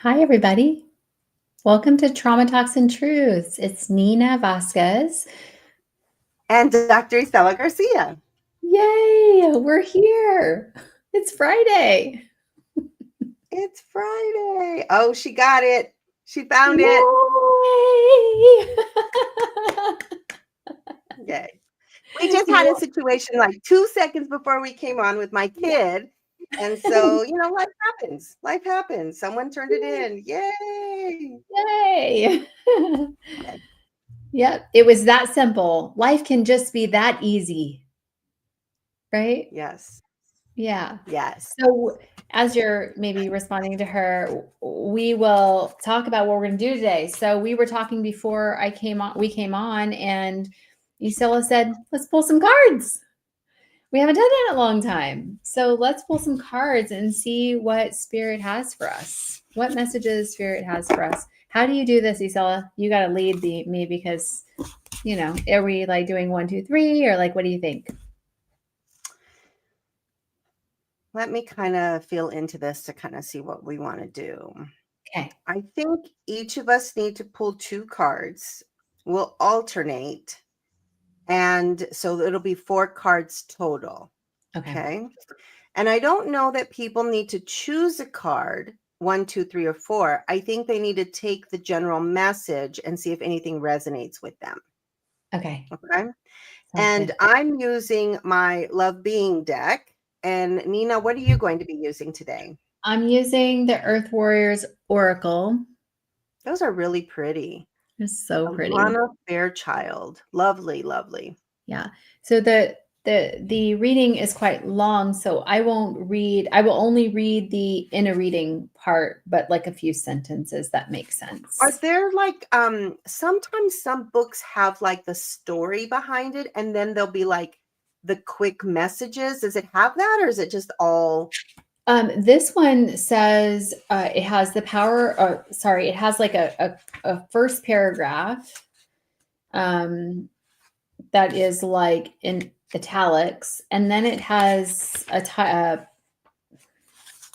Hi, everybody. Welcome to Trauma Talks and Truths. It's Nina Vasquez. And Dr. Isela Garcia. Yay, we're here. It's Friday. It's Friday. Oh, she got it. She found it. Yay! Yay. We just had a situation like 2 seconds before we came on with my kid. And so, life happens. Life happens. Someone turned it in. Yay. Yay! Okay. Yep, it was that simple. Life can just be that easy, right? Yes. Yeah. Yes. So, as you're maybe responding to her, we will talk about what we're going to do today. So, we were talking before we came on, and Isela said, let's pull some cards. We haven't done that in a long time. So, let's pull some cards and see what Spirit has for us. What messages Spirit has for us. How do you do this, Isela? You got to lead me because, are we like doing 1, 2, 3, or like, what do you think? Let me kind of feel into this to kind of see what we want to do. Okay. I think each of us need to pull 2 cards. We'll alternate. And so it'll be 4 cards total. Okay. And I don't know that people need to choose a card 1, 2, 3, or 4. I think they need to take the general message and see if anything resonates with them. Okay. Okay. And Good. I'm using my Love Being deck. And Nina, what are you going to be using today? I'm using the Earth Warriors Oracle. Those are really pretty. It's so pretty. Alana Fairchild. Lovely, lovely. Yeah. So the reading is quite long, so I will only read the inner reading part, but like a few sentences that make sense. Are there like sometimes some books have like the story behind it and then there'll be like the quick messages? Does it have that or is it just all This one says it has the power, or sorry, it has like a first paragraph that is like in italics, and then it has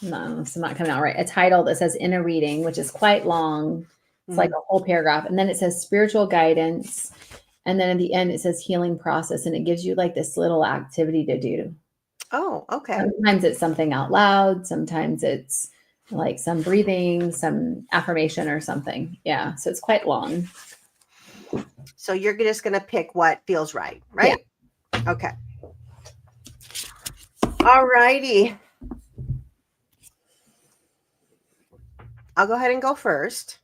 no, it's not coming out right. A title that says "In a Reading," which is quite long. It's like a whole paragraph, and then it says "Spiritual Guidance," and then at the end it says "Healing Process," and it gives you like this little activity to do. Oh, okay. Sometimes it's something out loud. Sometimes it's like some breathing, some affirmation, or something. Yeah, so it's quite long. So you're just going to pick what feels right, right? Yeah. Okay. All righty. I'll go ahead and go first.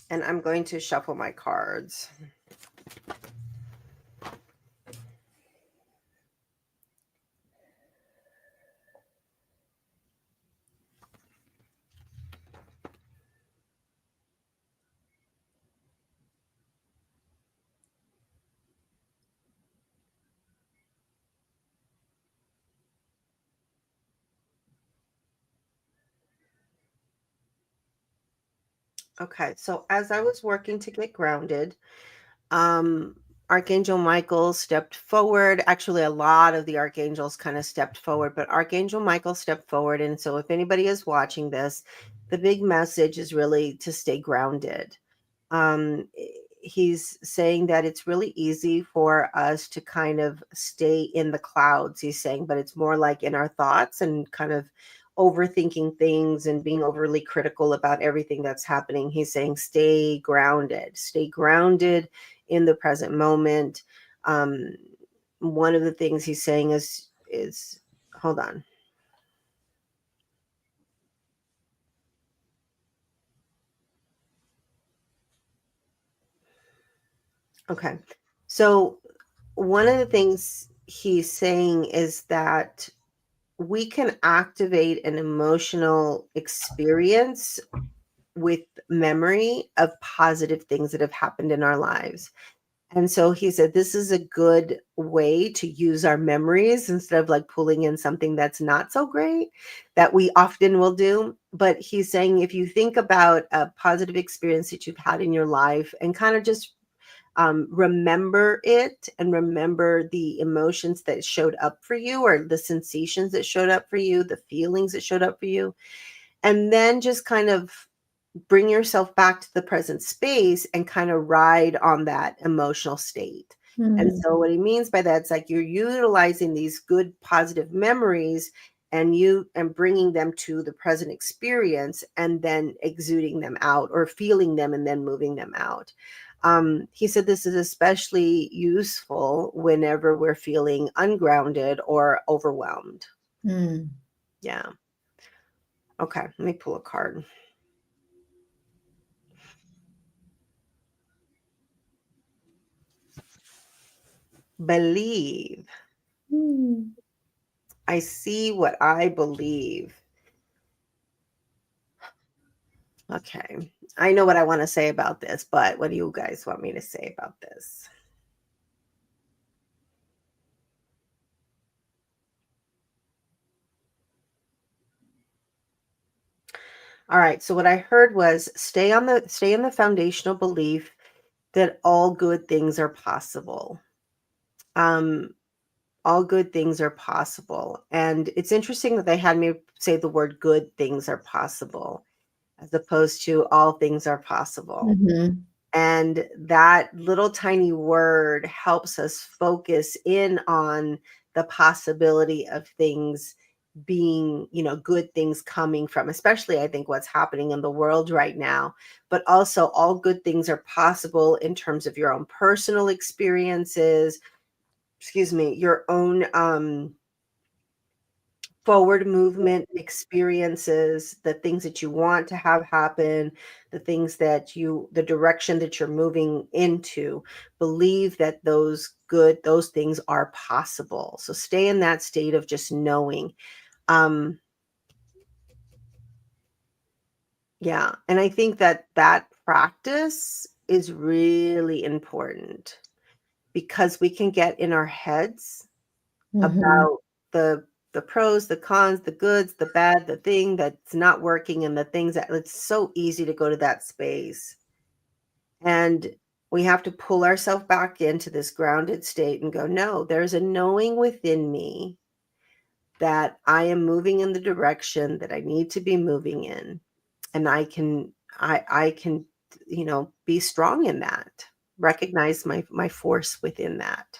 And I'm going to shuffle my cards. Okay, so as I was working to get grounded, Archangel Michael stepped forward. Actually, a lot of the archangels kind of stepped forward, but Archangel Michael stepped forward. And so if anybody is watching this, the big message is really to stay grounded. He's saying that it's really easy for us to kind of stay in the clouds, he's saying, but it's more like in our thoughts and kind of overthinking things and being overly critical about everything that's happening. He's saying stay grounded in the present moment. One of the things he's saying is hold on. Okay. So one of the things he's saying is that we can activate an emotional experience with memory of positive things that have happened in our lives. And so he said, this is a good way to use our memories instead of like pulling in something that's not so great that we often will do. But he's saying, if you think about a positive experience that you've had in your life and kind of just remember it and remember the emotions that showed up for you, or the sensations that showed up for you, the feelings that showed up for you. And then just kind of bring yourself back to the present space and kind of ride on that emotional state. And Mm. so what he means by that, it's like you're utilizing these good positive memories and bringing them to the present experience and then exuding them out or feeling them and then moving them out. He said this is especially useful whenever we're feeling ungrounded or overwhelmed. Mm. Yeah. Okay, let me pull a card. Believe. Mm. I see what I believe. Okay. I know what I want to say about this, but what do you guys want me to say about this? All right. So what I heard was stay in the foundational belief that all good things are possible. Um, all good things are possible. And it's interesting that they had me say the word good things are possible as opposed to all things are possible. Mhm. And that little tiny word helps us focus in on the possibility of things being, good things coming from, especially I think what's happening in the world right now. But also, all good things are possible in terms of your own personal experiences, your own forward movement experiences, the things that you want to have happen, the direction that you're moving into. Believe that those things are possible. So stay in that state of just knowing. Um, yeah. And I think that practice is really important because we can get in our heads Mhm. about the pros, the cons, the goods, the bad, the thing that's not working, and the things that it's so easy to go to that space. And we have to pull ourselves back into this grounded state and go, no, there's a knowing within me that I am moving in the direction that I need to be moving in. And I can, be strong in that, recognize my force within that.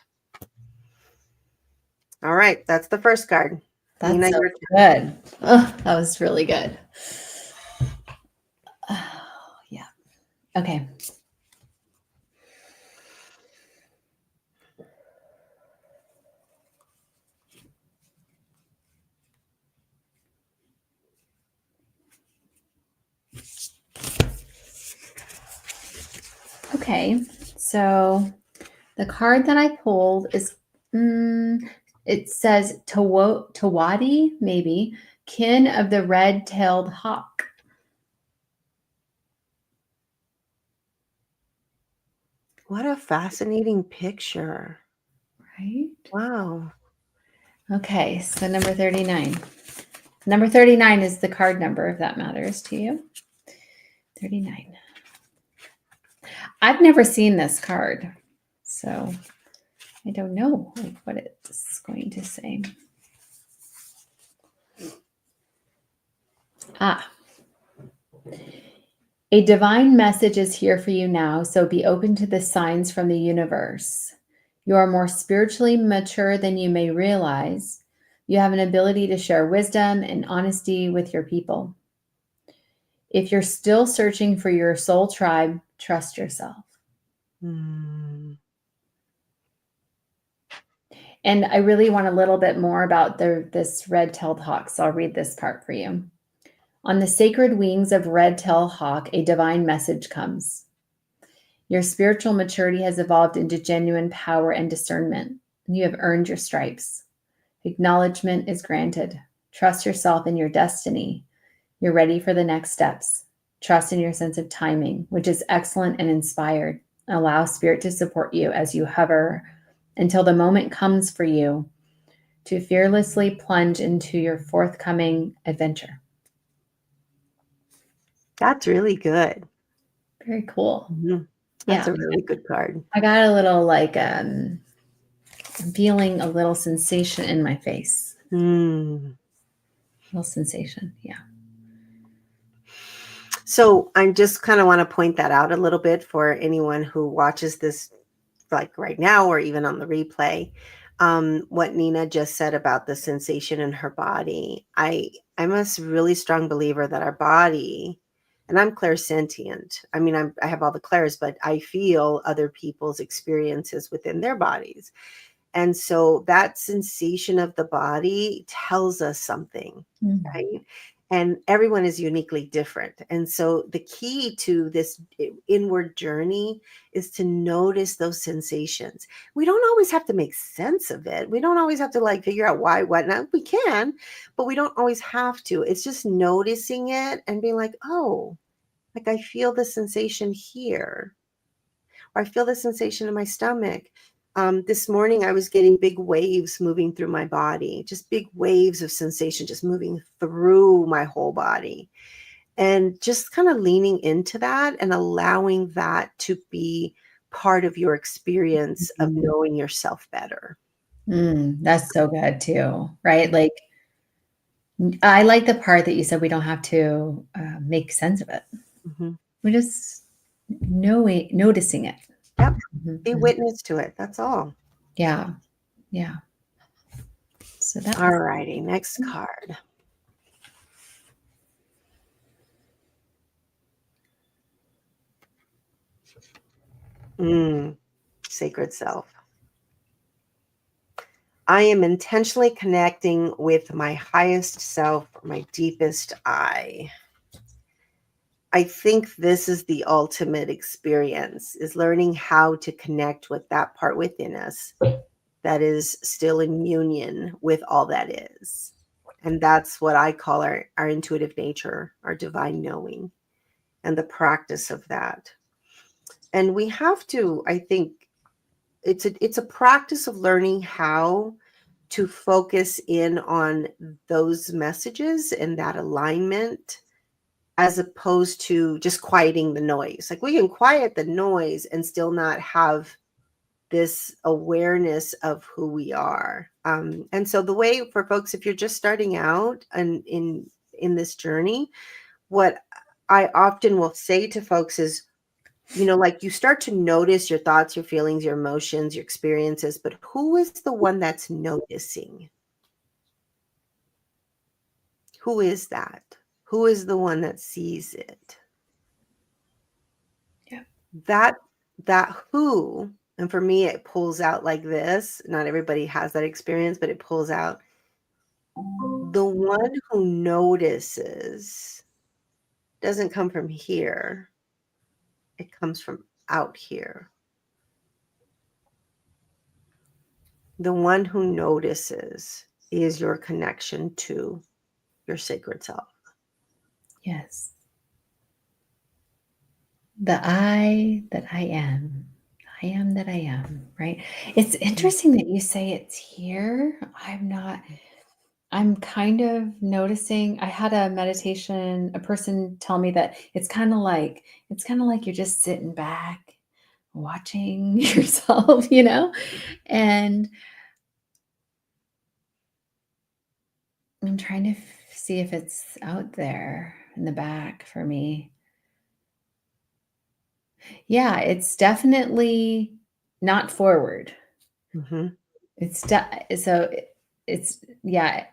All right, that's the first card. Nina, That's so your good. Oh, that was really good. Oh, yeah. Okay. Okay. So the card that I pulled is, it says Tawadi, maybe, kin of the red-tailed hawk. What a fascinating picture. Right? Wow. Okay. So number 39. Number 39 is the card number, if that matters to you. 39. I've never seen this card, so I don't know what it's going to say. Ah, a divine message is here for you now, so be open to the signs from the universe. You are more spiritually mature than you may realize. You have an ability to share wisdom and honesty with your people. If you're still searching for your soul tribe, trust yourself. Mm. And I really want a little bit more about this red-tailed hawk, so I'll read this part for you. On the sacred wings of red-tailed hawk, a divine message comes. Your spiritual maturity has evolved into genuine power and discernment. You have earned your stripes. Acknowledgement is granted. Trust yourself and your destiny. You're ready for the next steps. Trust in your sense of timing, which is excellent and inspired. Allow spirit to support you as you hover until the moment comes for you to fearlessly plunge into your forthcoming adventure. That's really good. Very cool. Mhm. That's Yeah. a really good card. I got a little like I'm feeling a little sensation in my face. Mm. Little sensation. Yeah. So I just kind of want to point that out a little bit for anyone who watches this like right now or even on the replay. What Nina just said about the sensation in her body. I'm a really strong believer that our body, and I'm clairsentient. I mean, I have all the clairs, but I feel other people's experiences within their bodies. And so that sensation of the body tells us something, Mm. right? And everyone is uniquely different. And so the key to this inward journey is to notice those sensations. We don't always have to make sense of it. We don't always have to like figure out why, what not. We can, but we don't always have to. It's just noticing it and being like, oh, like I feel the sensation here, or I feel the sensation in my stomach. This morning, I was getting big waves moving through my body, just big waves of sensation, just moving through my whole body. And just kind of leaning into that and allowing that to be part of your experience of Mhm. knowing yourself better. That's so good too, right? Like, I like the part that you said we don't have to make sense of it. Mhm. We're just noticing it. Yep. Be Mhm. witness to it. That's all. Yeah. Yeah. So that All was righty. Next card. Sacred self. I am intentionally connecting with my highest self, my deepest I. I think this is the ultimate experience, is learning how to connect with that part within us that is still in union with all that is. And that's what I call our intuitive nature, our divine knowing, and the practice of that. And we have to, I think, it's a practice of learning how to focus in on those messages and that alignment as opposed to just quieting the noise. Like we can quiet the noise and still not have this awareness of who we are. And so the way for folks, if you're just starting out and in this journey, what I often will say to folks is, like you start to notice your thoughts, your feelings, your emotions, your experiences, but who is the one that's noticing? Who is that? Who is the one that sees it? yeah. That who, and for me, it pulls out like this. Not everybody has that experience, but it pulls out the one who notices doesn't come from here. It comes from out here. The one who notices is your connection to your sacred self. Yes. The I that I am. I am that I am, right? It's interesting that you say it's here. I'm kind of noticing. I had a meditation, a person tell me that it's kind of like you're just sitting back watching yourself, And I'm trying to see if it's out there in the back for me. Yeah, it's definitely not forward. Mm-hmm. It's yeah,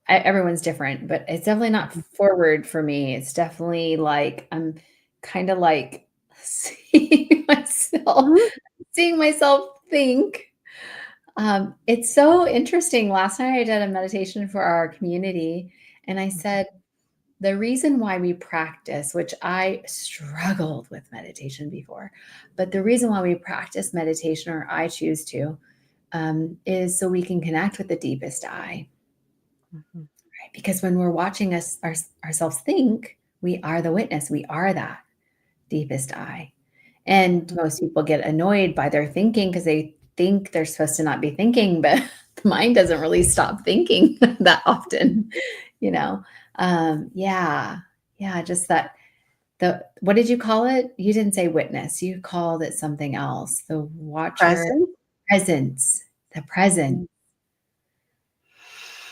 everyone's different, but it's definitely not forward for me. It's definitely like I'm kind of like seeing myself Mm-hmm. seeing myself think. It's so interesting. Last night I did a meditation for our community, and I said the reason why we practice, which I struggled with meditation before, but the reason why we practice meditation, or I choose to, is so we can connect with the deepest I. Mm-hmm. Right? Because when we're watching ourselves think, we are the witness. We are that deepest I. And most people get annoyed by their thinking because they think they're supposed to not be thinking, but the mind doesn't really stop thinking that often, you know. Yeah, yeah, just what did you call it? You didn't say witness. You called it something else. The watcher Present. presence. The presence.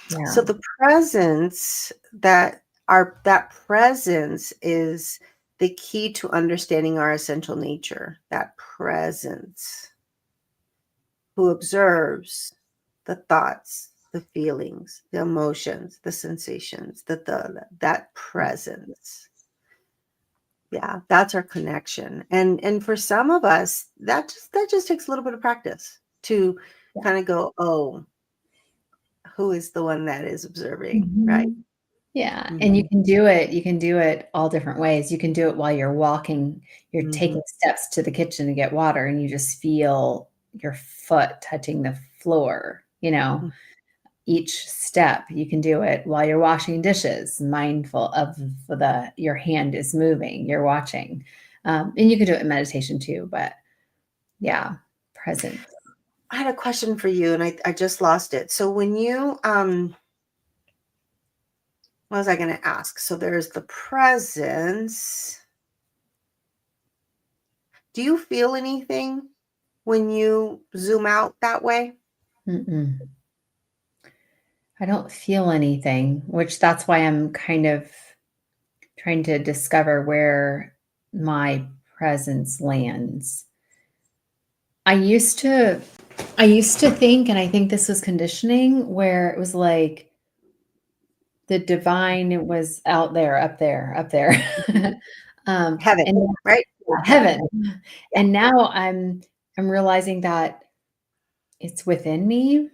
So Yeah. the presence that presence is the key to understanding our essential nature. That presence, who observes the thoughts, the feelings, the emotions, the sensations, that presence. Yeah, that's our connection. And for some of us, that just takes a little bit of practice to Yeah. kind of go, oh, who is the one that is observing, right? Mhm. Yeah, and Mhm, you can do it all different ways. You can do it while you're walking, you're mhm, taking steps to the kitchen to get water, and you just feel your foot touching the floor, mm. each step. You can do it while you're washing dishes, mindful of your hand is moving, you're watching. And you can do it in meditation too, but yeah, present. I had a question for you and I just lost it. So when you what was I going to ask? So there's the presence. Do you feel anything when you zoom out that way? Mm-mm. I don't feel anything, which that's why I'm kind of trying to discover where my presence lands. I used to I used to think, and I think this was conditioning, where it was like the divine, it was out there, up there, up there. Heaven, And right? Heaven. heaven. Yeah. And now I'm realizing that it's within me.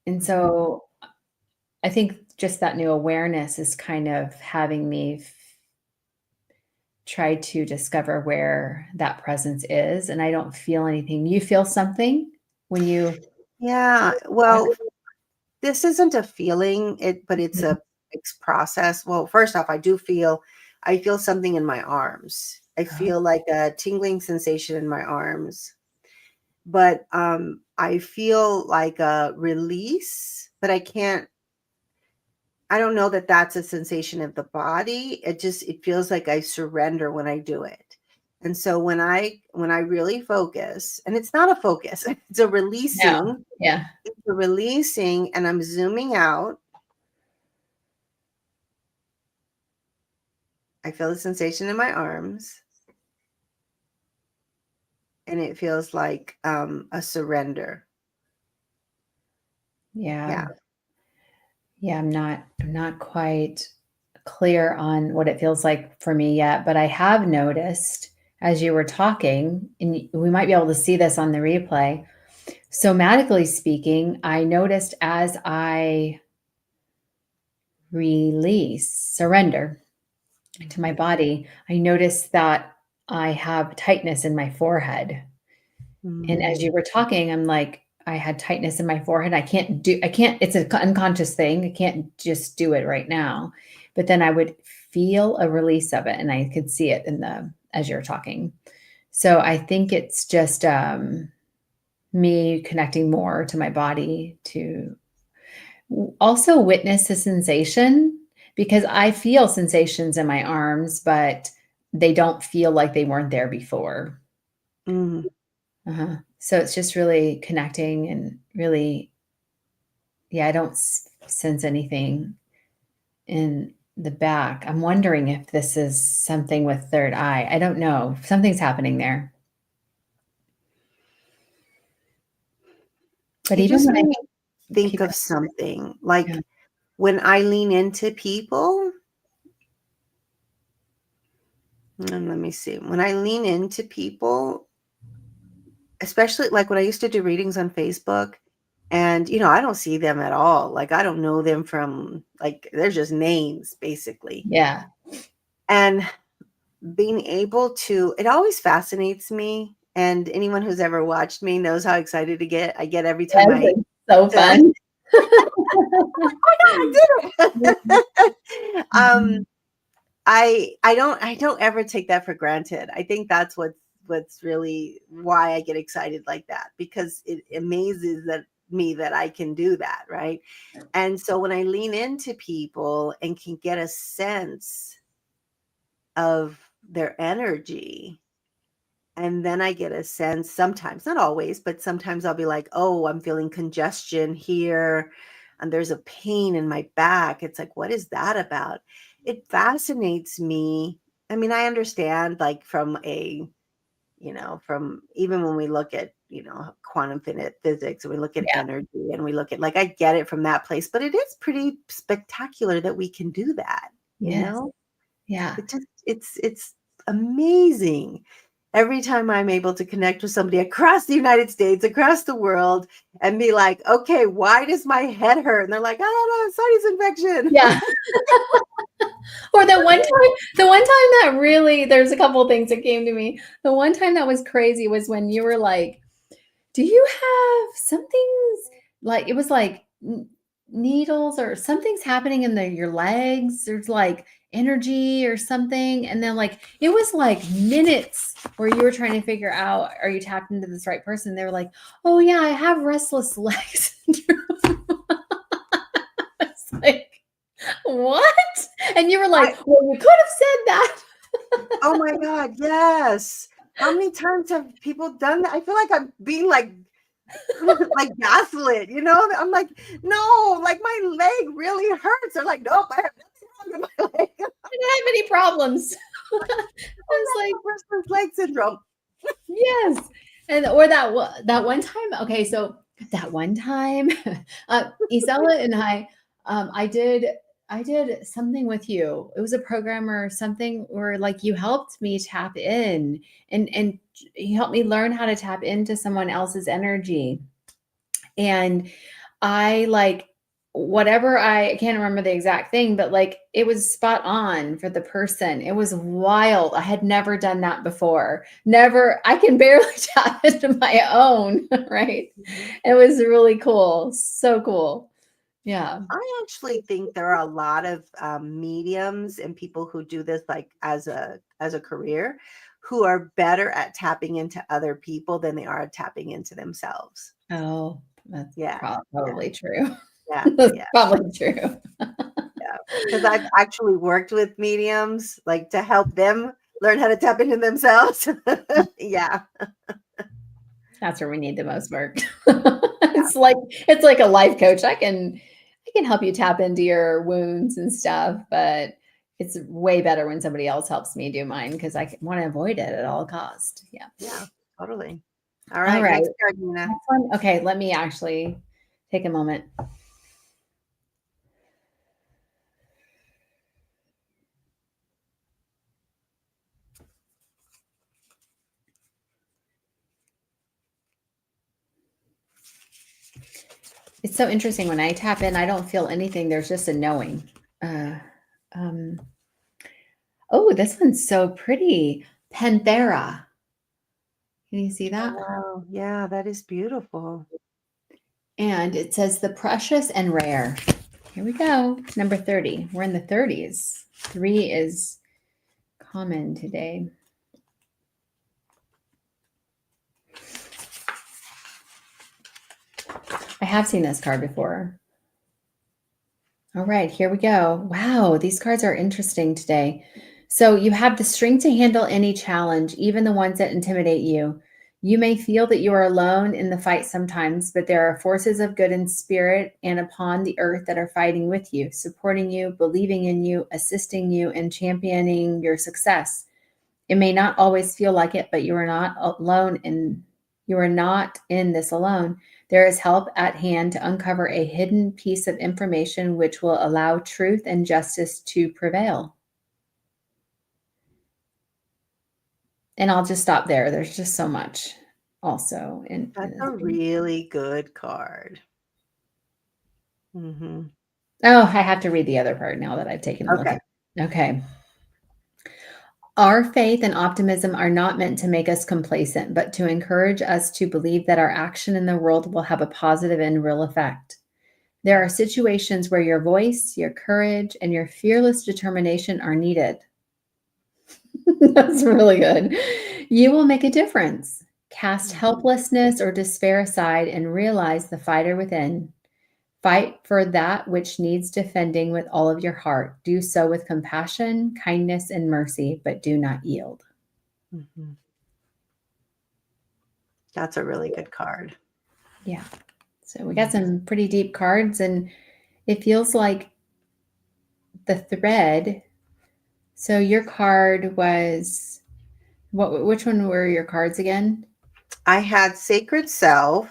And Mhm. so I think just that new awareness is kind of having me try to discover where that presence is, and I don't feel anything. You feel something when you Yeah. Well, this isn't a feeling, but it's process. Well, first off, I feel something in my arms. I Oh, feel like a tingling sensation in my arms. But I feel like a release, but I don't know that that's a sensation of the body. It feels like I surrender when I do it. And so when I really focus, and it's not a focus, no. Yeah. it's a releasing, and I'm zooming out. I feel the sensation in my arms, and it feels like a surrender. Yeah. Yeah. Yeah, I'm not quite clear on what it feels like for me yet, but I have noticed as you were talking, and we might be able to see this on the replay. Somatically speaking, I noticed as I release, surrender to my body, I noticed that I have tightness in my forehead. And as Mm, you were talking, I'm like, I had tightness in my forehead. I can't, it's an unconscious thing. I can't just do it right now. But then I would feel a release of it and I could see it as you're talking. So I think it's just me connecting more to my body to also witness the sensation because I feel sensations in my arms, but they don't feel like they weren't there before. mm. Uh-huh. So it's just really connecting and really, yeah, I don't sense anything in the back. I'm wondering if this is something with third eye. I don't know. Something's happening there. But You even just when made I me think keep of something like yeah. when I lean into people. And let me see. When I lean into people, especially like when I used to do readings on Facebook, and I don't see them at all. Like I don't know them from like they're just names basically. Yeah. And being able to it always fascinates me. And anyone who's ever watched me knows how excited I get every time Yes, I it's so uh, fun. I did it. Mhm. I don't ever take that for granted. I think that's what's really why I get excited like that, because it amazes me that I can do that, right? And so when I lean into people and can get a sense of their energy. And then I get a sense sometimes, not always, but sometimes I'll be like, oh, I'm feeling congestion here and there's a pain in my back. It's like, what is that about? It fascinates me. I mean, I understand like from a, from even when we look at, quantum physics and we look at Yeah. energy and we look at like, I get it from that place, but it is pretty spectacular that we can do that, you Yes. know? Yeah. It's amazing. Every time I'm able to connect with somebody across the United States, across the world, and be like, okay, why does my head hurt? And they're like, I don't know, sinus infection. Yeah. Or the one time that really, there's a couple of things that came to me. The one time that was crazy was when you were like, do you have something's like, it was like needles or something's happening in your legs. There's like energy or something. And then like, it was like minutes where you were trying to figure out, are you tapped into this right person? They were like, oh yeah, I have restless legs syndrome. It's like, what? And you were like, well, you could have said that. Oh my God, yes. How many times have people done that? I feel like I'm being like gaslit, I'm like, no, like my leg really hurts. They're like, nope, I have nothing wrong with my leg. I didn't have any problems. I was like, restless leg syndrome. yes. And or that one time. Okay, so that one time, Isella and I did something with you. It was a program or something where like you helped me tap in and you helped me learn how to tap into someone else's energy. And I like whatever, I can't remember the exact thing, but like it was spot on for the person. It was wild. I had never done that before. Never, I can barely tap into my own, right? It was really cool. So cool. Yeah. I actually think there are a lot of mediums and people who do this like as a career who are better at tapping into other people than they are at tapping into themselves. Oh, that's Yeah, probably true. yeah, That's yeah, probably true. yeah. Because I've actually worked with mediums like to help them learn how to tap into themselves. Yeah, That's where we need the most work. It's like a life coach. I can help you tap into your wounds and stuff, but it's way better when somebody else helps me do mine because I want to avoid it at all cost. Yeah. yeah, totally. All All right, right. next card, Nina. Next one. Okay, let me actually take a moment. It's so interesting when I tap in, I don't feel anything. There's just a knowing. Uh, um, oh, this one's so pretty. Panthera. Can you see that? Wow, yeah, that is beautiful. And it says the precious and rare. Here we go. Number 30. We're in the 30s. 3 is common today. I have seen this card before. All right, here we go. Wow, these cards are interesting today. So you have the strength to handle any challenge, even the ones that intimidate you. You may feel that you are alone in the fight sometimes, but there are forces of good in spirit and upon the earth that are fighting with you, supporting you, believing in you, assisting you, and championing your success. It may not always feel like it, but you are not alone you are not in this alone. There is help at hand to uncover a hidden piece of information which will allow truth and justice to prevail. And I'll just stop there. There's just so much also in That's this. a really good card. Mm-hmm. Oh, I have to read the other part now that I've taken a look Okay. at it. Okay. Our faith and optimism are not meant to make us complacent, but to encourage us to believe that our action in the world will have a positive and real effect. There are situations where your voice, your courage, and your fearless determination are needed. That's really good. You will make a difference. Cast helplessness or despair aside and realize the fighter within. Fight for that which needs defending with all of your heart. Do so with compassion, kindness, and mercy, but do not yield. Mhm. That's a really good card. Yeah. So we got some pretty deep cards, and it feels like the thread. So your card was what? Which one were your cards again? I had Sacred Self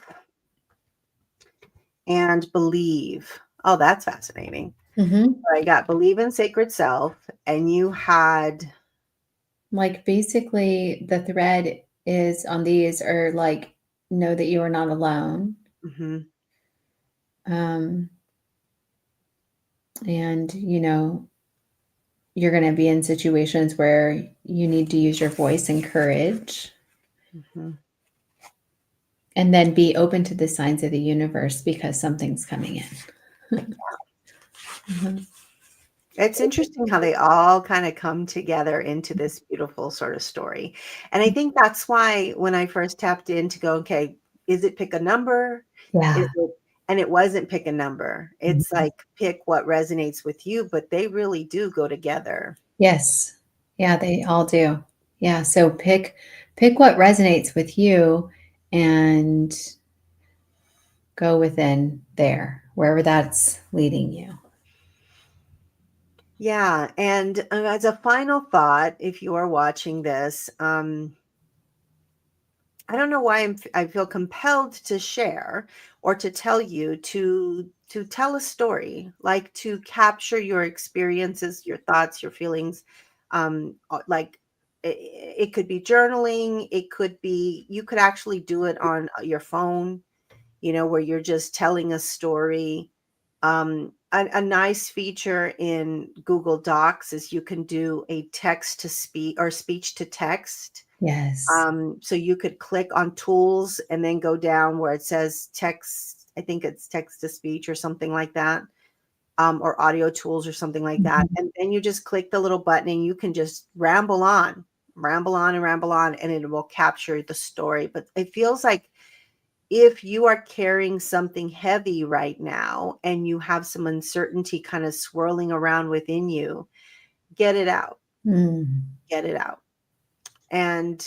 and Believe. Oh, that's fascinating. Mm-hmm. I got Believe in Sacred Self, and you had Like basically, the thread is on these are like know that you are not alone. mhm, Um, and you're going to be in situations where you need to use your voice and courage, mhm. and then be open to the signs of the universe because something's coming in. Mhm. It's interesting how they all kind of come together into this beautiful sort of story. And I think that's why when I first tapped in to go, okay, is it pick a number? Is Yeah. it, and it wasn't pick a number. It's like pick what resonates with you, but they really do go together. Yes. Yeah, they all do. Yeah. So pick what resonates with you and go within there, wherever that's leading you. Yeah. And as a final thought, if you are watching this, I don't know why I feel compelled to share or to tell you to tell a story, like to capture your experiences, your thoughts, your feelings. Like it could be journaling. It could be you could actually do it on your phone. Where you're just telling a story. A nice feature in Google Docs is you can do a text to speak or speech to text. Yes. So you could click on tools and then go down where it says text. I think it's text to speech or something like that, or audio tools or something like that. Mhm. And then you just click the little button and you can just ramble on, ramble on, and ramble on, and it will capture the story. But it feels like if you are carrying something heavy right now and you have some uncertainty kind of swirling around within you, get it out, Mm. get it out. And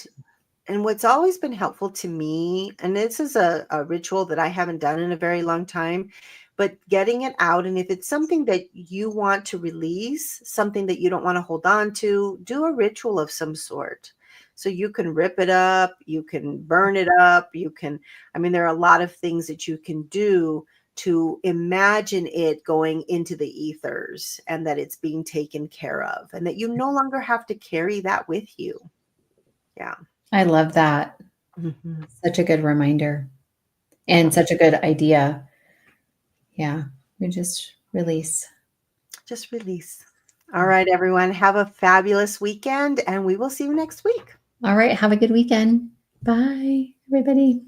what's always been helpful to me, and this is a ritual that I haven't done in a very long time, but getting it out. And if it's something that you want to release, something that you don't want to hold on to, do a ritual of some sort. So you can rip it up, you can burn it up, there are a lot of things that you can do to imagine it going into the ethers and that it's being taken care of and that you no longer have to carry that with you. Yeah. I love that. Mhm. Such a good reminder Yeah. and such a good idea. Yeah. We just release. Just release. All right, everyone. Have a fabulous weekend, and we will see you next week. All right. Have a good weekend. Bye, everybody.